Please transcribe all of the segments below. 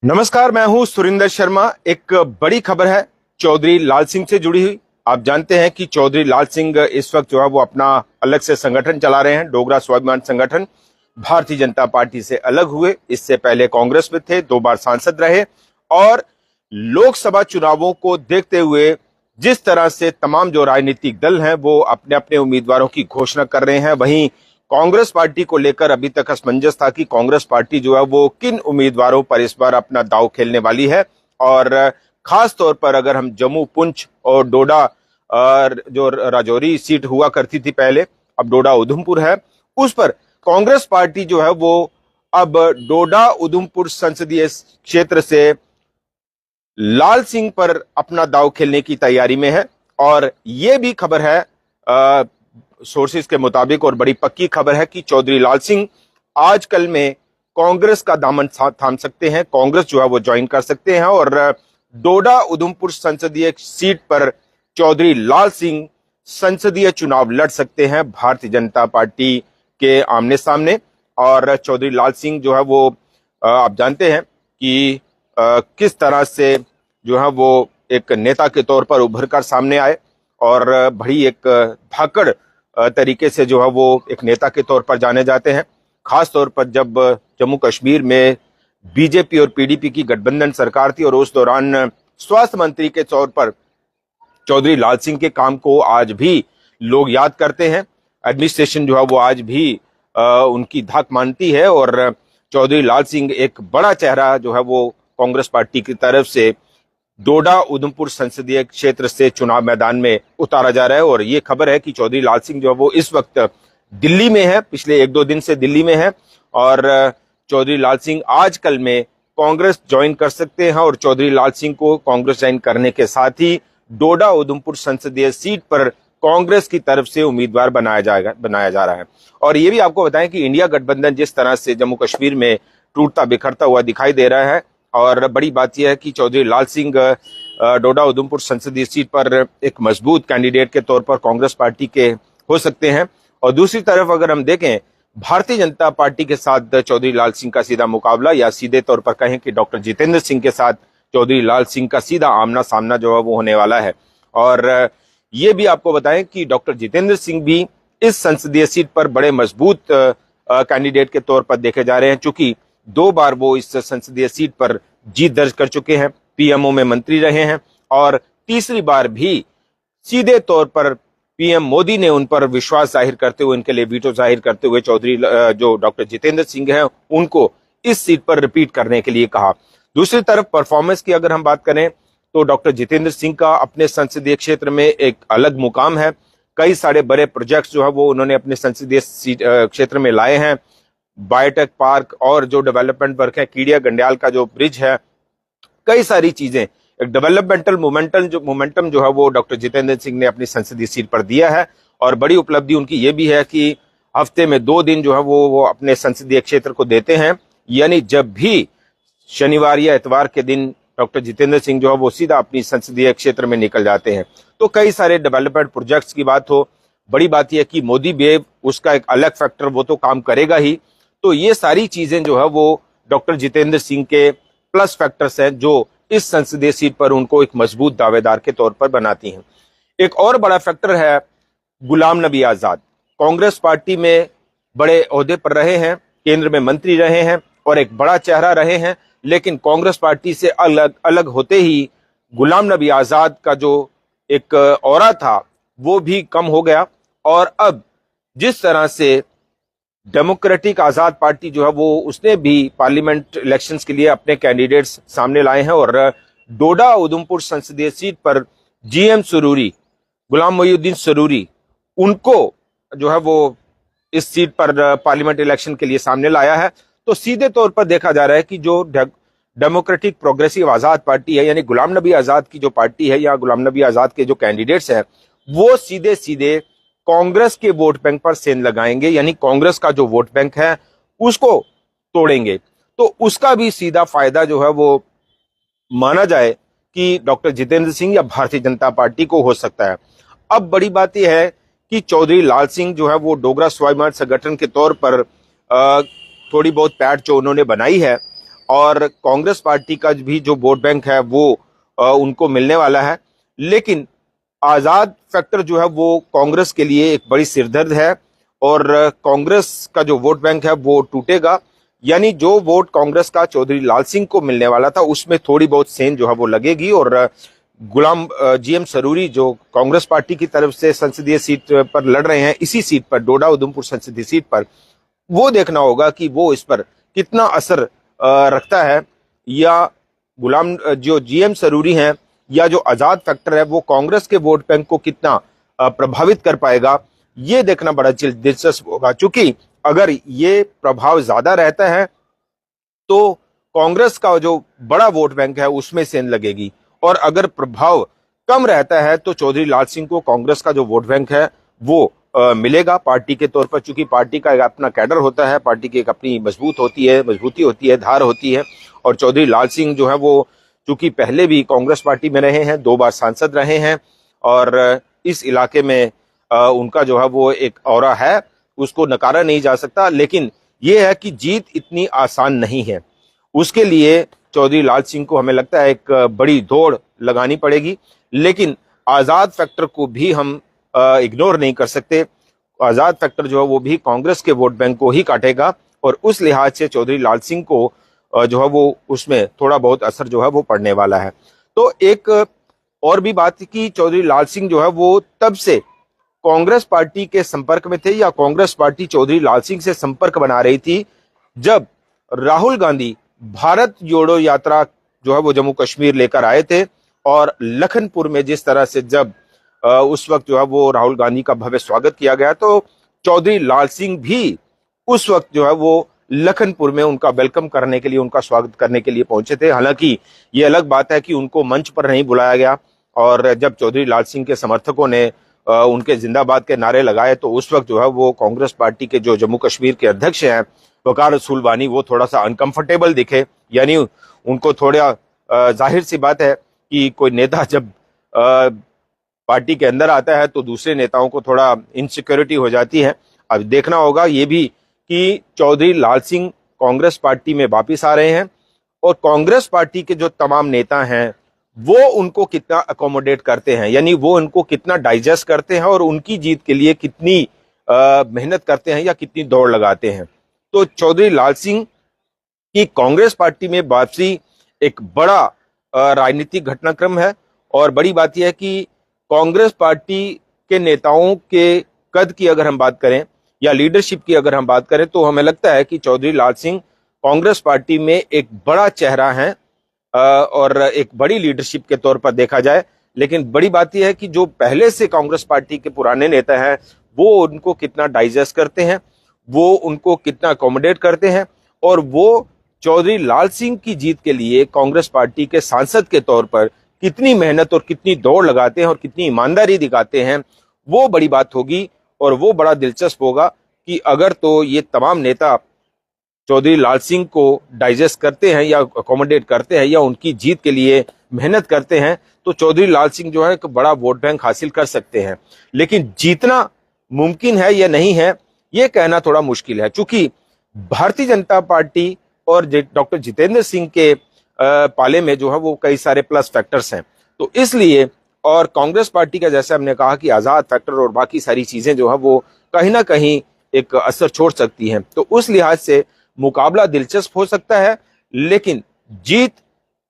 नमस्कार, मैं हूं सुरिंदर शर्मा। एक बड़ी खबर है चौधरी लाल सिंह से जुड़ी हुई। आप जानते हैं कि चौधरी लाल सिंह इस वक्त जो है वो अपना अलग से संगठन चला रहे हैं, डोगरा स्वाभिमान संगठन। भारतीय जनता पार्टी से अलग हुए, इससे पहले कांग्रेस में थे, 2 बार सांसद रहे और लोकसभा चुनावों को देखते हुए जिस तरह से तमाम जो राजनीतिक दल हैं वो अपने अपने उम्मीदवारों की घोषणा कर रहे हैं, वहीं कांग्रेस पार्टी को लेकर अभी तक असमंजस था कि कांग्रेस पार्टी जो है वो किन उम्मीदवारों पर इस बार अपना दांव खेलने वाली है। और खास तौर पर अगर हम जम्मू, पुंछ और डोडा जो राजौरी सीट हुआ करती थी पहले, अब डोडा उधमपुर है, उस पर कांग्रेस पार्टी जो है वो अब डोडा उधमपुर संसदीय क्षेत्र से लाल सिंह पर अपना दांव खेलने की तैयारी में है। और ये भी खबर है सोर्सेज के मुताबिक, और बड़ी पक्की खबर है कि चौधरी लाल सिंह आजकल में कांग्रेस का दामन थाम सकते हैं, कांग्रेस जो है वो ज्वाइन कर सकते हैं और डोडा उधमपुर संसदीय सीट पर चौधरी लाल सिंह संसदीय चुनाव लड़ सकते हैं भारतीय जनता पार्टी के आमने सामने। और चौधरी लाल सिंह जो है वो आप जानते हैं कि किस तरह से जो है वो एक नेता के तौर पर उभर कर सामने आए और बड़ी एक धाकड़ तरीके से जो है वो एक नेता के तौर पर जाने जाते हैं। खास तौर पर जब जम्मू कश्मीर में बीजेपी और पीडीपी की गठबंधन सरकार थी और उस दौरान स्वास्थ्य मंत्री के तौर पर चौधरी लाल सिंह के काम को आज भी लोग याद करते हैं। एडमिनिस्ट्रेशन जो है वो आज भी उनकी धाक मानती है और चौधरी लाल सिंह एक बड़ा चेहरा जो है वो कांग्रेस पार्टी की तरफ से डोडा उधमपुर संसदीय क्षेत्र से चुनाव मैदान में उतारा जा रहा है। और ये खबर है कि चौधरी लाल सिंह जो है वो इस वक्त दिल्ली में है, पिछले 1-2 दिन से दिल्ली में है और चौधरी लाल सिंह आजकल में कांग्रेस ज्वाइन कर सकते हैं और चौधरी लाल सिंह को कांग्रेस ज्वाइन करने के साथ ही डोडा उधमपुर संसदीय सीट पर कांग्रेस की तरफ से उम्मीदवार बनाया जा रहा है। और ये भी आपको बताएं कि इंडिया गठबंधन जिस तरह से जम्मू कश्मीर में टूटता बिखरता हुआ दिखाई दे रहा है, और बड़ी बात यह है कि चौधरी लाल सिंह डोडा उधमपुर संसदीय सीट पर एक मजबूत कैंडिडेट के तौर पर कांग्रेस पार्टी के हो सकते हैं। और दूसरी तरफ अगर हम देखें भारतीय जनता पार्टी के साथ चौधरी लाल सिंह का सीधा मुकाबला, या सीधे तौर पर कहें कि डॉक्टर जितेंद्र सिंह के साथ चौधरी लाल सिंह का सीधा आमना सामना जो है वो होने वाला है। और ये भी आपको बताएं कि डॉक्टर जितेंद्र सिंह भी इस संसदीय सीट पर बड़े मजबूत कैंडिडेट के तौर पर देखे जा रहे हैं, चूंकि 2 बार वो इस संसदीय सीट पर जीत दर्ज कर चुके हैं, पीएमओ में मंत्री रहे हैं और तीसरी बार भी सीधे तौर पर पीएम मोदी ने उन पर विश्वास जाहिर करते हुए, इनके लिए वीटो जाहिर करते हुए चौधरी जो डॉक्टर जितेंद्र सिंह हैं उनको इस सीट पर रिपीट करने के लिए कहा। दूसरी तरफ परफॉर्मेंस की अगर हम बात करें तो डॉक्टर जितेंद्र सिंह का अपने संसदीय क्षेत्र में एक अलग मुकाम है। कई सारे बड़े प्रोजेक्ट्स जो है वो उन्होंने अपने संसदीय क्षेत्र में लाए हैं। बायोटेक पार्क और जो डेवलपमेंट वर्क है, कीड़िया गंडियाल का जो ब्रिज है, कई सारी चीजें, एक डेवलपमेंटल मोमेंटम जो है वो डॉक्टर जितेंद्र सिंह ने अपनी संसदीय सीट पर दिया है। और बड़ी उपलब्धि उनकी ये भी है कि हफ्ते में 2 दिन जो है वो अपने संसदीय क्षेत्र को देते हैं, यानी जब भी शनिवार या इतवार के दिन डॉक्टर जितेंद्र सिंह जो है वो सीधा अपनी संसदीय क्षेत्र में निकल जाते हैं। तो कई सारे डेवलपमेंट प्रोजेक्ट्स की बात हो, बड़ी बात यह कि मोदी वेव उसका एक अलग फैक्टर वो तो काम करेगा ही। तो ये सारी चीजें जो है वो डॉक्टर जितेंद्र सिंह के प्लस फैक्टर्स हैं जो इस संसदीय सीट पर उनको एक मजबूत दावेदार के तौर पर बनाती हैं। एक और बड़ा फैक्टर है गुलाम नबी आजाद। कांग्रेस पार्टी में बड़े ओहदे पर रहे हैं, केंद्र में मंत्री रहे हैं और एक बड़ा चेहरा रहे हैं, लेकिन कांग्रेस पार्टी से अलग अलग होते ही गुलाम नबी आजाद का जो एक ऑरा था वो भी कम हो गया। और अब जिस तरह से डेमोक्रेटिक आजाद पार्टी जो है वो उसने भी पार्लियामेंट इलेक्शंस के लिए अपने कैंडिडेट्स सामने लाए हैं और डोडा उधमपुर संसदीय सीट पर जीएम सुरूरी, गुलाम मोहिउद्दीन सुरूरी, उनको जो है वो इस सीट पर पार्लियामेंट इलेक्शन के लिए सामने लाया है। तो सीधे तौर पर देखा जा रहा है कि जो डेमोक्रेटिक प्रोग्रेसिव आजाद पार्टी है, यानी गुलाम नबी आजाद की जो पार्टी है या गुलाम नबी आजाद के जो कैंडिडेट्स हैं, वो सीधे सीधे कांग्रेस के वोट बैंक पर सेंध लगाएंगे, यानी कांग्रेस का जो वोट बैंक है उसको तोड़ेंगे। तो उसका भी सीधा फायदा जो है वो माना जाए कि डॉक्टर जितेंद्र सिंह या भारतीय जनता पार्टी को हो सकता है। अब बड़ी बात यह है कि चौधरी लाल सिंह जो है वो डोगरा स्वाभिमान संगठन के तौर पर थोड़ी बहुत पैठ जो उन्होंने बनाई है और कांग्रेस पार्टी का भी जो वोट बैंक है वो उनको मिलने वाला है। लेकिन आजाद फैक्टर जो है वो कांग्रेस के लिए एक बड़ी सिरदर्द है और कांग्रेस का जो वोट बैंक है वो टूटेगा। यानी जो वोट कांग्रेस का चौधरी लाल सिंह को मिलने वाला था उसमें थोड़ी बहुत सेंध जो है वो लगेगी और गुलाम जीएम सरूरी जो कांग्रेस पार्टी की तरफ से संसदीय सीट पर लड़ रहे हैं, इसी सीट पर, डोडा उधमपुर संसदीय सीट पर, वो देखना होगा कि वो इस पर कितना असर रखता है, या गुलाम जो जीएम सरूरी हैं या जो आजाद फैक्टर है वो कांग्रेस के वोट बैंक को कितना प्रभावित कर पाएगा, ये देखना बड़ा दिलचस्प होगा। क्योंकि अगर ये प्रभाव ज्यादा रहता है तो कांग्रेस का जो बड़ा वोट बैंक है उसमें सेंध लगेगी, और अगर प्रभाव कम रहता है तो चौधरी लाल सिंह को कांग्रेस का जो वोट बैंक है वो मिलेगा पार्टी के तौर पर। चूंकि पार्टी का एक अपना कैडर होता है, पार्टी की एक अपनी मजबूती होती है, धार होती है, और चौधरी लाल सिंह जो है वो चूंकि पहले भी कांग्रेस पार्टी में रहे हैं, 2 बार सांसद रहे हैं, और इस इलाके में उनका जो है वो एक ऑरा है, उसको नकारा नहीं जा सकता। लेकिन ये है कि जीत इतनी आसान नहीं है, उसके लिए चौधरी लाल सिंह को हमें लगता है एक बड़ी दौड़ लगानी पड़ेगी। लेकिन आजाद फैक्टर को भी हम इग्नोर नहीं कर सकते। आजाद फैक्टर जो है वो भी कांग्रेस के वोट बैंक को ही काटेगा, और उस लिहाज से चौधरी लाल सिंह को जो है वो उसमें थोड़ा बहुत असर जो है वो पड़ने वाला है। तो एक और भी बात कि चौधरी लाल सिंह जो है वो तब से कांग्रेस पार्टी के संपर्क में थे, या कांग्रेस पार्टी चौधरी लाल सिंह से संपर्क बना रही थी, जब राहुल गांधी भारत जोड़ो यात्रा जो है वो जम्मू कश्मीर लेकर आए थे, और लखनपुर में जिस तरह से जब उस वक्त जो है वो राहुल गांधी का भव्य स्वागत किया गया, तो चौधरी लाल सिंह भी उस वक्त जो है वो लखनपुर में उनका वेलकम करने के लिए, उनका स्वागत करने के लिए पहुंचे थे। हालांकि ये अलग बात है कि उनको मंच पर नहीं बुलाया गया, और जब चौधरी लाल सिंह के समर्थकों ने उनके जिंदाबाद के नारे लगाए तो उस वक्त जो है वो कांग्रेस पार्टी के जो जम्मू कश्मीर के अध्यक्ष हैं वकार रसूल वानी, वो थोड़ा सा अनकंफर्टेबल दिखे। यानी उनको थोड़ा जाहिर सी बात है कि कोई नेता जब पार्टी के अंदर आता है तो दूसरे नेताओं को थोड़ा इनसिक्योरिटी हो जाती है। अब देखना होगा ये भी कि चौधरी लाल सिंह कांग्रेस पार्टी में वापिस आ रहे हैं, और कांग्रेस पार्टी के जो तमाम नेता हैं वो उनको कितना अकोमोडेट करते हैं, यानी वो उनको कितना डाइजेस्ट करते हैं और उनकी जीत के लिए कितनी मेहनत करते हैं या कितनी दौड़ लगाते हैं। तो चौधरी लाल सिंह की कांग्रेस पार्टी में वापसी एक बड़ा राजनीतिक घटनाक्रम है, और बड़ी बात यह है कि कांग्रेस पार्टी के नेताओं के कद की अगर हम बात करें या लीडरशिप की अगर हम बात करें तो हमें लगता है कि चौधरी लाल सिंह कांग्रेस पार्टी में एक बड़ा चेहरा है और एक बड़ी लीडरशिप के तौर पर देखा जाए। लेकिन बड़ी बात यह है कि जो पहले से कांग्रेस पार्टी के पुराने नेता हैं वो उनको कितना डाइजेस्ट करते हैं, वो उनको कितना अकोमोडेट करते हैं, और वो चौधरी लाल सिंह की जीत के लिए कांग्रेस पार्टी के सांसद के तौर पर कितनी मेहनत और कितनी दौड़ लगाते हैं और कितनी ईमानदारी दिखाते हैं, वो बड़ी बात होगी। और वो बड़ा दिलचस्प होगा कि अगर तो ये तमाम नेता चौधरी लाल सिंह को डाइजेस्ट करते हैं या अकोमोडेट करते हैं या उनकी जीत के लिए मेहनत करते हैं, तो चौधरी लाल सिंह जो है एक बड़ा वोट बैंक हासिल कर सकते हैं। लेकिन जीतना मुमकिन है या नहीं है ये कहना थोड़ा मुश्किल है, क्योंकि भारतीय जनता पार्टी और डॉक्टर जितेंद्र सिंह के पाले में जो है वो कई सारे प्लस फैक्टर्स हैं। तो इसलिए, और कांग्रेस पार्टी का जैसे हमने कहा कि आजाद फैक्टर और बाकी सारी चीजें जो है वो कहीं ना कहीं एक असर छोड़ सकती हैं, तो उस लिहाज से मुकाबला दिलचस्प हो सकता है। लेकिन जीत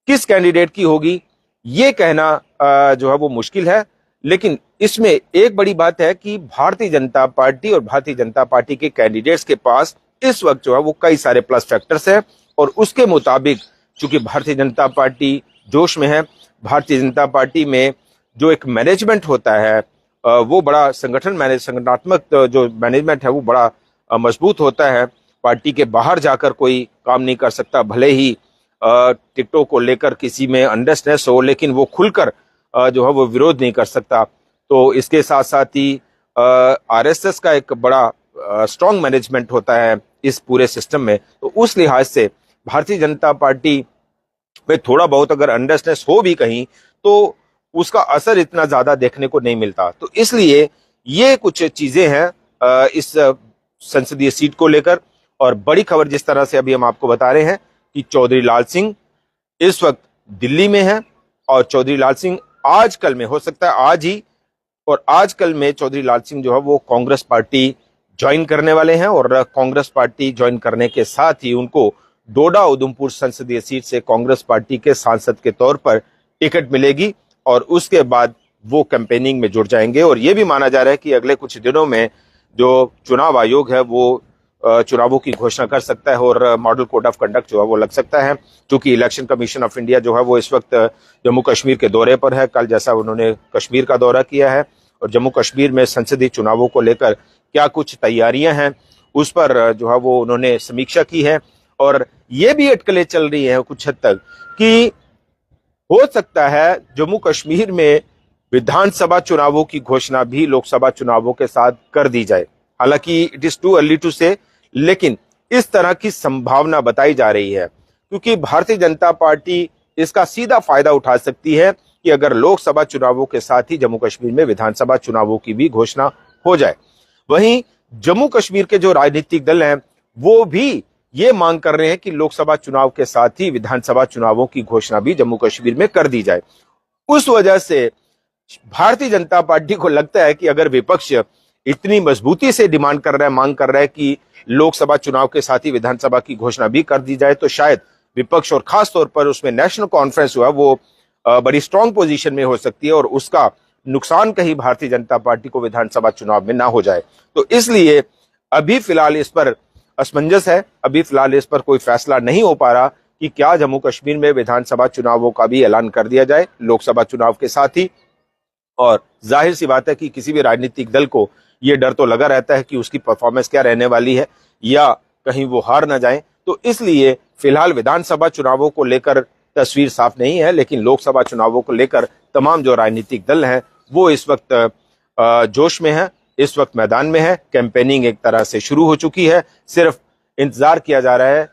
किस कैंडिडेट की होगी ये कहना जो है वो मुश्किल है। लेकिन इसमें एक बड़ी बात है कि भारतीय जनता पार्टी और भारतीय जनता पार्टी के कैंडिडेट्स के पास इस वक्त जो है वो कई सारे प्लस फैक्टर्स हैं, और उसके मुताबिक चूंकि भारतीय जनता पार्टी जोश में है, भारतीय जनता पार्टी में जो एक मैनेजमेंट होता है वो बड़ा संगठनात्मक जो मैनेजमेंट है वो बड़ा मजबूत होता है। पार्टी के बाहर जाकर कोई काम नहीं कर सकता, भले ही टिकटों को लेकर किसी में अंडरस्टैंडिंग हो, लेकिन वो खुलकर जो है वो विरोध नहीं कर सकता। तो इसके साथ साथ ही आरएसएस का एक बड़ा स्ट्रॉन्ग मैनेजमेंट होता है इस पूरे सिस्टम में। तो उस लिहाज से भारतीय जनता पार्टी में थोड़ा बहुत अगर अंडरस्टैंडिंग हो भी कहीं तो उसका असर इतना ज्यादा देखने को नहीं मिलता। तो इसलिए ये कुछ चीजें हैं इस संसदीय सीट को लेकर। और बड़ी खबर जिस तरह से अभी हम आपको बता रहे हैं कि चौधरी लाल सिंह इस वक्त दिल्ली में है और चौधरी लाल सिंह आजकल में, हो सकता है आज ही और आजकल में, चौधरी लाल सिंह जो है वो कांग्रेस पार्टी ज्वाइन करने वाले हैं और कांग्रेस पार्टी ज्वाइन करने के साथ ही उनको डोडा उधमपुर संसदीय सीट से कांग्रेस पार्टी के सांसद के तौर पर टिकट मिलेगी और उसके बाद वो कैंपेनिंग में जुड़ जाएंगे। और ये भी माना जा रहा है कि अगले कुछ दिनों में जो चुनाव आयोग है वो चुनावों की घोषणा कर सकता है और मॉडल कोड ऑफ कंडक्ट जो है वो लग सकता है, क्योंकि इलेक्शन कमीशन ऑफ इंडिया जो है वो इस वक्त जम्मू कश्मीर के दौरे पर है। कल जैसा उन्होंने कश्मीर का दौरा किया है और जम्मू कश्मीर में संसदीय चुनावों को लेकर क्या कुछ तैयारियां हैं उस पर जो है वो उन्होंने समीक्षा की है। और ये भी अटकलें चल रही है कुछ हद तक कि हो सकता है जम्मू कश्मीर में विधानसभा चुनावों की घोषणा भी लोकसभा चुनावों के साथ कर दी जाए। हालांकि it is too early to say, लेकिन इस तरह की संभावना बताई जा रही है क्योंकि भारतीय जनता पार्टी इसका सीधा फायदा उठा सकती है कि अगर लोकसभा चुनावों के साथ ही जम्मू कश्मीर में विधानसभा चुनावों की भी घोषणा हो जाए। वहीं जम्मू कश्मीर के जो राजनीतिक दल हैं वो भी ये मांग कर रहे हैं कि लोकसभा चुनाव के साथ ही विधानसभा चुनावों की घोषणा भी जम्मू कश्मीर में कर दी जाए। उस वजह से भारतीय जनता पार्टी को लगता है कि अगर विपक्ष इतनी मजबूती से डिमांड कर रहा है, मांग कर रहा है कि लोकसभा चुनाव के साथ ही विधानसभा की घोषणा भी कर दी जाए, तो शायद विपक्ष और खास तौर पर उसमें नेशनल कॉन्फ्रेंस हुआ वो बड़ी स्ट्रांग पोजीशन में हो सकती है और उसका नुकसान कहीं भारतीय जनता पार्टी को विधानसभा चुनाव में ना हो जाए। तो इसलिए अभी फिलहाल इस पर असमंजस है, अभी फिलहाल इस पर कोई फैसला नहीं हो पा रहा कि क्या जम्मू कश्मीर में विधानसभा चुनावों का भी ऐलान कर दिया जाए लोकसभा चुनाव के साथ ही। और जाहिर सी बात है कि किसी भी राजनीतिक दल को ये डर तो लगा रहता है कि उसकी परफॉर्मेंस क्या रहने वाली है या कहीं वो हार ना जाए। तो इसलिए फिलहाल विधानसभा चुनावों को लेकर तस्वीर साफ नहीं है, लेकिन लोकसभा चुनावों को लेकर तमाम जो राजनीतिक दल हैं वो इस वक्त जोश में है, इस वक्त मैदान में है। कैंपेनिंग एक तरह से शुरू हो चुकी है, सिर्फ इंतजार किया जा रहा है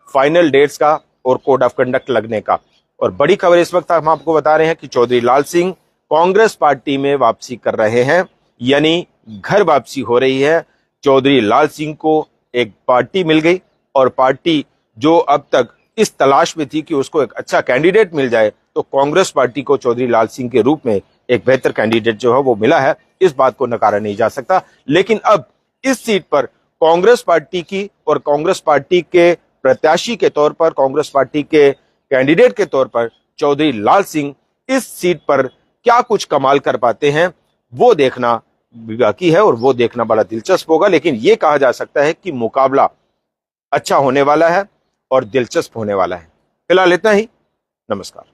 फाइनल डेट्स का और कोड ऑफ कंडक्ट लगने का। और बड़ी खबर इस वक्त हम आपको बता रहे हैं कि चौधरी लाल सिंह कांग्रेस पार्टी में वापसी कर रहे हैं, यानी घर वापसी हो रही है। चौधरी लाल सिंह को एक पार्टी मिल गई और पार्टी जो अब तक इस तलाश में थी कि उसको एक अच्छा कैंडिडेट मिल जाए, तो कांग्रेस पार्टी को चौधरी लाल सिंह के रूप में एक बेहतर कैंडिडेट जो है वो मिला है। इस बात को नकारा नहीं जा सकता। लेकिन अब इस सीट पर कांग्रेस पार्टी की और कांग्रेस पार्टी के प्रत्याशी के तौर पर, कांग्रेस पार्टी के कैंडिडेट के तौर पर चौधरी लाल सिंह इस सीट पर क्या कुछ कमाल कर पाते हैं वो देखना बाकी है और वो देखना बड़ा दिलचस्प होगा। लेकिन ये कहा जा सकता है कि मुकाबला अच्छा होने वाला है और दिलचस्प होने वाला है। फिलहाल इतना ही। नमस्कार।